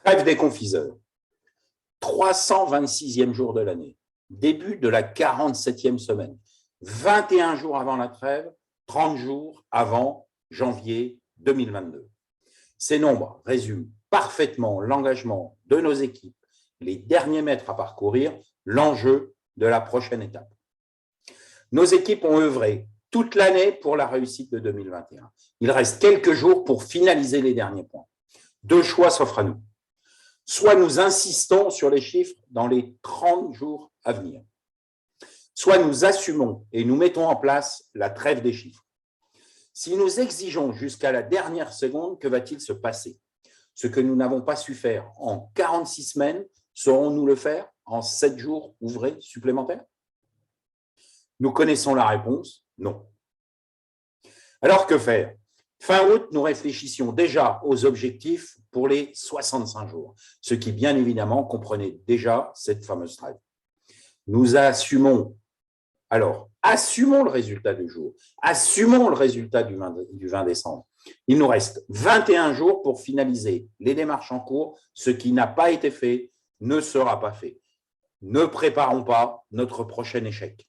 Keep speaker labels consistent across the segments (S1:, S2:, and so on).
S1: Trêve des confiseurs. 326e jour de l'année. Début de la 47e semaine. 21 jours avant la trêve, 30 jours avant janvier 2022. Ces nombres résument parfaitement l'engagement de nos équipes, les derniers mètres à parcourir, l'enjeu de la prochaine étape. Nos équipes ont œuvré toute l'année pour la réussite de 2021. Il reste quelques jours pour finaliser les derniers points. Deux choix s'offrent à nous. Soit nous insistons sur les chiffres dans les 30 jours à venir, soit nous assumons et nous mettons en place la trêve des chiffres. Si nous exigeons jusqu'à la dernière seconde, que va-t-il se passer? Ce que nous n'avons pas su faire en 46 semaines, saurons-nous le faire en 7 jours ouvrés supplémentaires? Nous connaissons la réponse, non. Alors que faire? Fin août, nous réfléchissions déjà aux objectifs pour les 65 jours, ce qui bien évidemment comprenait déjà cette fameuse trêve. Nous assumons le résultat du jour, assumons le résultat du 20 décembre. Il nous reste 21 jours pour finaliser les démarches en cours. Ce qui n'a pas été fait ne sera pas fait. Ne préparons pas notre prochain échec.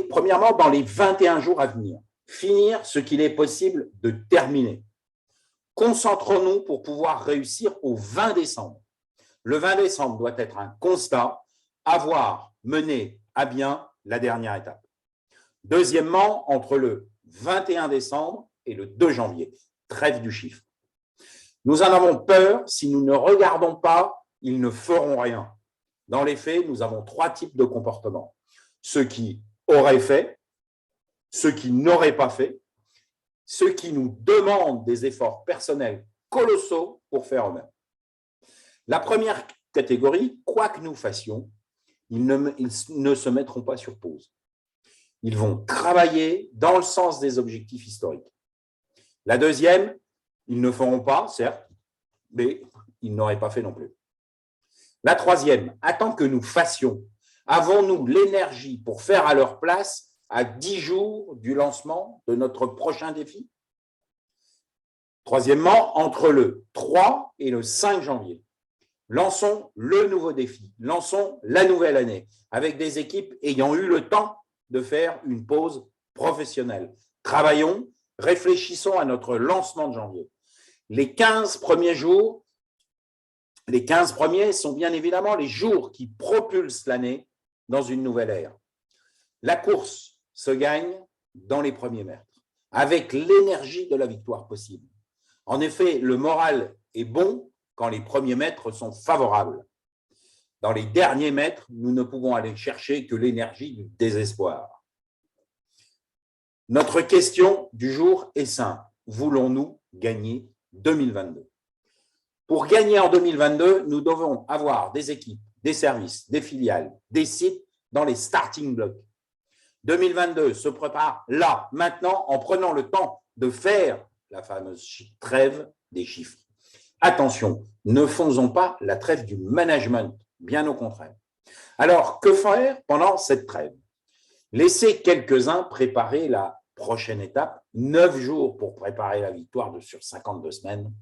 S1: Premièrement, dans les 21 jours à venir, finir ce qu'il est possible de terminer. Concentrons-nous pour pouvoir réussir au 20 décembre. Le 20 décembre doit être un constat, avoir mené à bien la dernière étape. Deuxièmement, entre le 21 décembre et le 2 janvier, trêve du chiffre. Nous en avons peur, si nous ne regardons pas, ils ne feront rien. Dans les faits, nous avons 3 types de comportements. Ceux qui auraient fait, ceux qui n'auraient pas fait, ceux qui nous demandent des efforts personnels colossaux pour faire eux-mêmes. La première catégorie, quoi que nous fassions, ils ne se mettront pas sur pause. Ils vont travailler dans le sens des objectifs historiques. La deuxième, ils ne feront pas, certes, mais ils n'auraient pas fait non plus. La troisième, attends que nous fassions. Avons-nous l'énergie pour faire à leur place à 10 jours du lancement de notre prochain défi? Troisièmement, entre le 3 et le 5 janvier, lançons le nouveau défi, lançons la nouvelle année, avec des équipes ayant eu le temps de faire une pause professionnelle. Travaillons, réfléchissons à notre lancement de janvier. Les 15 premiers jours, les 15 premiers sont bien évidemment les jours qui propulsent l'année dans une nouvelle ère. La course se gagne dans les premiers mètres, avec l'énergie de la victoire possible. En effet, le moral est bon quand les premiers mètres sont favorables. Dans les derniers mètres, nous ne pouvons aller chercher que l'énergie du désespoir. Notre question du jour est simple. Voulons-nous gagner 2022? Pour gagner en 2022, nous devons avoir des équipes, des services, des filiales, des sites dans les starting blocks. 2022 se prépare là, maintenant, en prenant le temps de faire la fameuse trêve des chiffres. Attention, ne faisons pas la trêve du management, bien au contraire. Alors, que faire pendant cette trêve? Laissez quelques-uns préparer la prochaine étape, 9 jours pour préparer la victoire sur 52 semaines.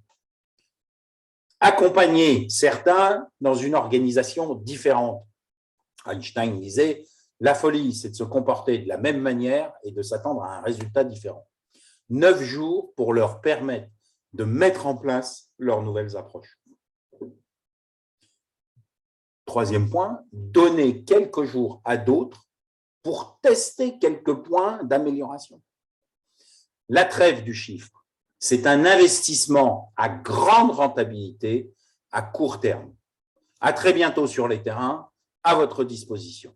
S1: Accompagner certains dans une organisation différente. Einstein disait, la folie, c'est de se comporter de la même manière et de s'attendre à un résultat différent. 9 jours pour leur permettre de mettre en place leurs nouvelles approches. Troisième point, donner quelques jours à d'autres pour tester quelques points d'amélioration. La trêve du chiffre, c'est un investissement à grande rentabilité à court terme. À très bientôt sur les terrains, à votre disposition.